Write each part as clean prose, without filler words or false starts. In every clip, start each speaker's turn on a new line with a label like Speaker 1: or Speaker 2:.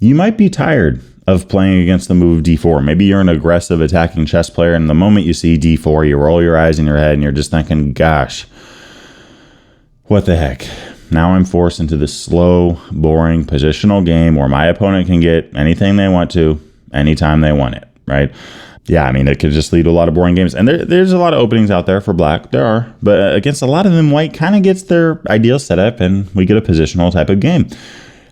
Speaker 1: you might be tired of playing against the move d4. Maybe you're an aggressive attacking chess player, and the moment you see d4, you roll your eyes in your head and you're just thinking, gosh, what the heck? Now I'm forced into this slow, boring positional game where my opponent can get anything they want to, anytime they want it, right? Yeah, I mean, it could just lead to a lot of boring games. And there's a lot of openings out there for black. There are. But against a lot of them, white kind of gets their ideal setup, and we get a positional type of game.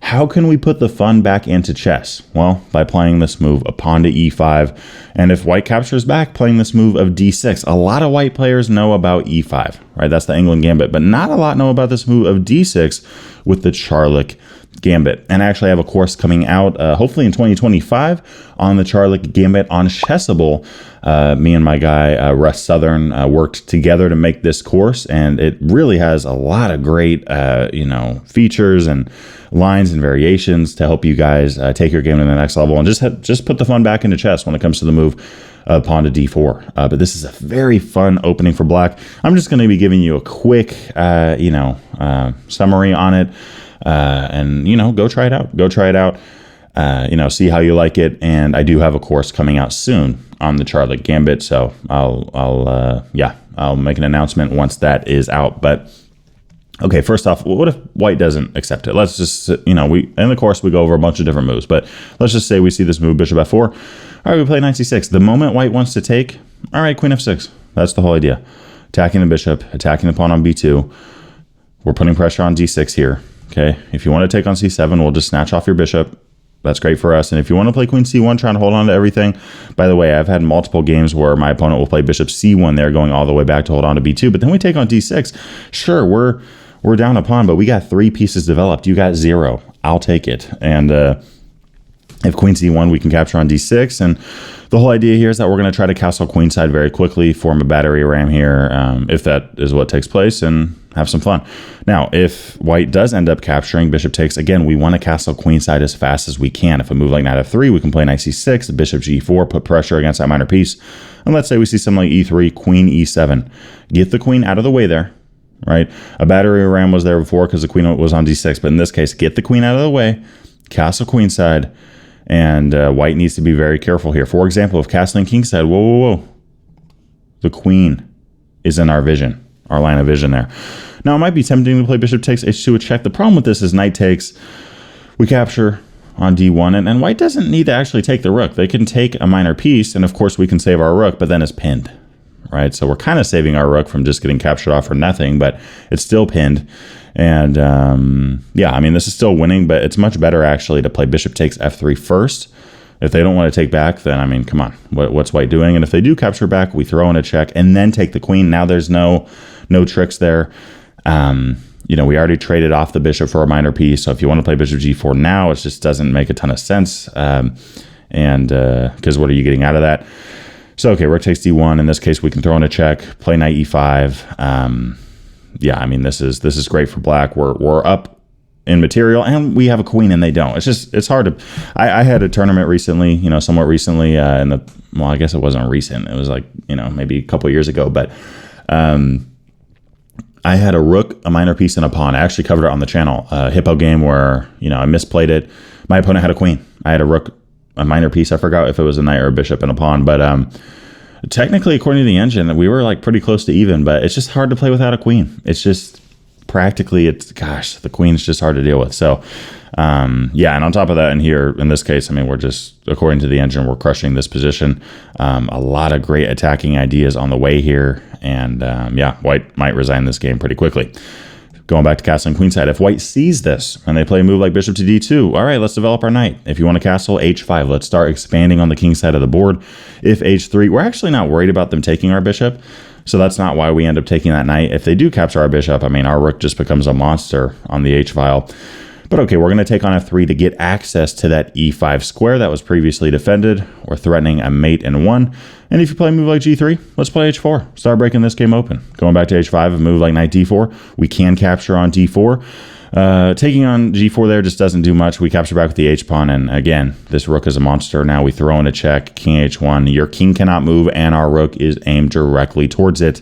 Speaker 1: How can we put the fun back into chess? Well, by playing this move, a pawn to e5. And if white captures back, playing this move of d6. A lot of white players know about e5, right? That's the England Gambit. But not a lot know about this move of d6 with the Charlick Gambit. And I actually have a course coming out, hopefully in 2025, on the Charlick Gambit on Chessable. Me and my guy, Russ Southern, worked together to make this course. And it really has a lot of great, features and lines and variations to help you guys take your game to the next level and just put the fun back into chess when it comes to the move pawn to d4. But this is a very fun opening for black. I'm just going to be giving you a quick, summary on it. And go try it out. See how you like it. And I do have a course coming out soon on the Charlick Gambit. So I'll make an announcement once that is out. But okay, first off, what if white doesn't accept it? Let's just, in the course, we go over a bunch of different moves, but let's just say we see this move, bishop f4. All right, we play knight c6. The moment white wants to take, all right, queen f6. That's the whole idea. Attacking the bishop, attacking the pawn on b2. We're putting pressure on d6 here. Okay, if you want to take on c7, we'll just snatch off your bishop. That's great for us. And if you want to play queen c1, trying to hold on to everything. By the way, I've had multiple games where my opponent will play bishop c1 there, going all the way back to hold on to b2. But then we take on d6. Sure, we're down a pawn, but we got 3 pieces developed. You got 0. I'll take it. And if queen c1, we can capture on d6. And the whole idea here is that we're going to try to castle queenside very quickly, form a battery ram here, if that is what takes place, and have some fun. Now, if white does end up capturing, bishop takes, again, we want to castle queenside as fast as we can. If a move like knight f3, we can play knight c6, bishop g4, put pressure against that minor piece. And let's say we see something like e3, queen e7. Get the queen out of the way there, right? A battery ram was there before because the queen was on d6, but in this case, get the queen out of the way, castle queenside, and white needs to be very careful here. For example, if castling kingside, whoa, the queen is in our vision, our line of vision there. Now, it might be tempting to play bishop takes h2 a check. The problem with this is knight takes, we capture on d1, and white doesn't need to actually take the rook. They can take a minor piece, and of course we can save our rook, but then it's pinned, right? So we're kind of saving our rook from just getting captured off for nothing, but it's still pinned. And this is still winning, but it's much better actually to play bishop takes f3 first. If they don't want to take back, then, come on, what's white doing? And if they do capture back, we throw in a check and then take the queen. Now there's no tricks there. We already traded off the bishop for a minor piece. So if you want to play bishop g4 now, it just doesn't make a ton of sense. Because what are you getting out of that? So, okay, rook takes d1. In this case, we can throw in a check, play knight e5. This is great for black. We're up in material, and we have a queen, and they don't. It's hard to. I had a tournament recently, somewhat recently. I guess it wasn't recent. It was like maybe a couple years ago, but I had a rook, a minor piece, and a pawn. I actually covered it on the channel. A hippo game where I misplayed it. My opponent had a queen. I had a rook, a minor piece. I forgot if it was a knight or a bishop and a pawn, but technically, according to the engine, we were like pretty close to even, but it's just hard to play without a queen. It's just practically, the queen's just hard to deal with. So, and on top of that, in this case, we're just, according to the engine, we're crushing this position. A lot of great attacking ideas on the way here, and white might resign this game pretty quickly. Going back to castling queenside, if white sees this and they play a move like bishop to d2, all right, let's develop our knight. If you want to castle h5, let's start expanding on the king side of the board. If h3, we're actually not worried about them taking our bishop, so that's not why we end up taking that knight. If they do capture our bishop, our rook just becomes a monster on the h-file. But okay, we're going to take on f3 to get access to that e5 square that was previously defended. We're threatening a mate in 1. And if you play a move like g3, let's play h4. Start breaking this game open. Going back to h5, a move like knight d4. We can capture on d4. Taking on g4 there just doesn't do much. We capture back with the h-pawn. And again, this rook is a monster. Now we throw in a check, king h1. Your king cannot move, and our rook is aimed directly towards it.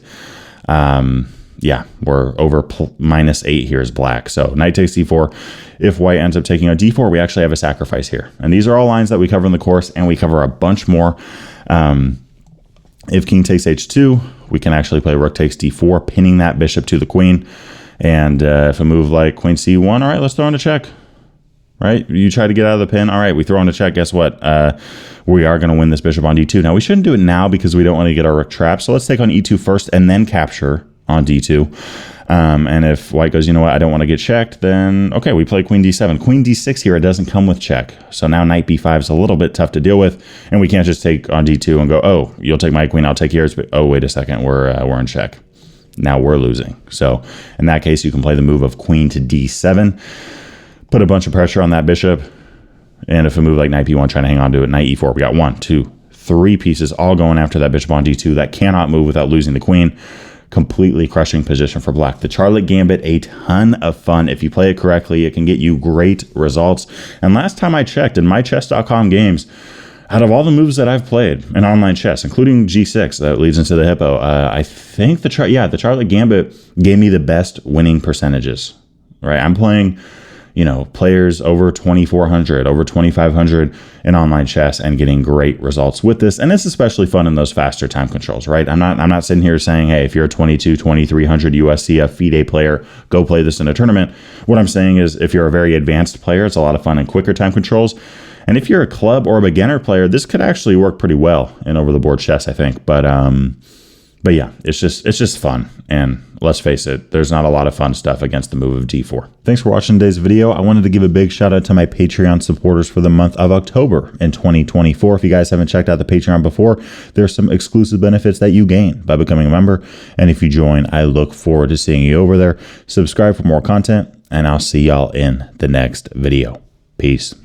Speaker 1: yeah, we're over -8 here is black. So knight takes d4. If white ends up taking on d4, we actually have a sacrifice here. And these are all lines that we cover in the course, and we cover a bunch more. If king takes h2, we can actually play rook takes d4, pinning that bishop to the queen. And if a move like queen c1, all right, let's throw in a check. Right? You try to get out of the pin. All right, we throw in a check. Guess what? We are going to win this bishop on d2. Now, we shouldn't do it now because we don't want to get our rook trapped. So let's take on e2 first and then capture on d2. And if white goes, you know what, I don't want to get checked, then, okay, we play queen d7. Queen d6 here, it doesn't come with check. So now knight b5 is a little bit tough to deal with. And we can't just take on d2 and go, oh, you'll take my queen, I'll take yours. But, oh, wait a second, we're in check. Now we're losing. So in that case, you can play the move of queen to d7. Put a bunch of pressure on that bishop. And if a move like knight b1 trying to hang on to it, knight e4, we got 1, 2, 3 pieces all going after that bishop on d2 that cannot move without losing the queen. Completely crushing position for black. The Charlick Gambit, a ton of fun. If you play it correctly, it can get you great results. And last time I checked in my chess.com games, out of all the moves that I've played in online chess, including g6 that leads into the hippo, I think the Charlick Gambit gave me the best winning percentages. Right, I'm playing, you know, players over 2,400, over 2,500 in online chess and getting great results with this. And it's especially fun in those faster time controls, right? I'm not sitting here saying, hey, if you're a 2,300 USCF FIDE player, go play this in a tournament. What I'm saying is if you're a very advanced player, it's a lot of fun in quicker time controls. And if you're a club or a beginner player, this could actually work pretty well in over the board chess, I think. But yeah, it's just fun. And let's face it, there's not a lot of fun stuff against the move of d4. Thanks for watching today's video. I wanted to give a big shout out to my Patreon supporters for the month of October in 2024. If you guys haven't checked out the Patreon before, there's some exclusive benefits that you gain by becoming a member. And if you join, I look forward to seeing you over there. Subscribe for more content, and I'll see y'all in the next video. Peace.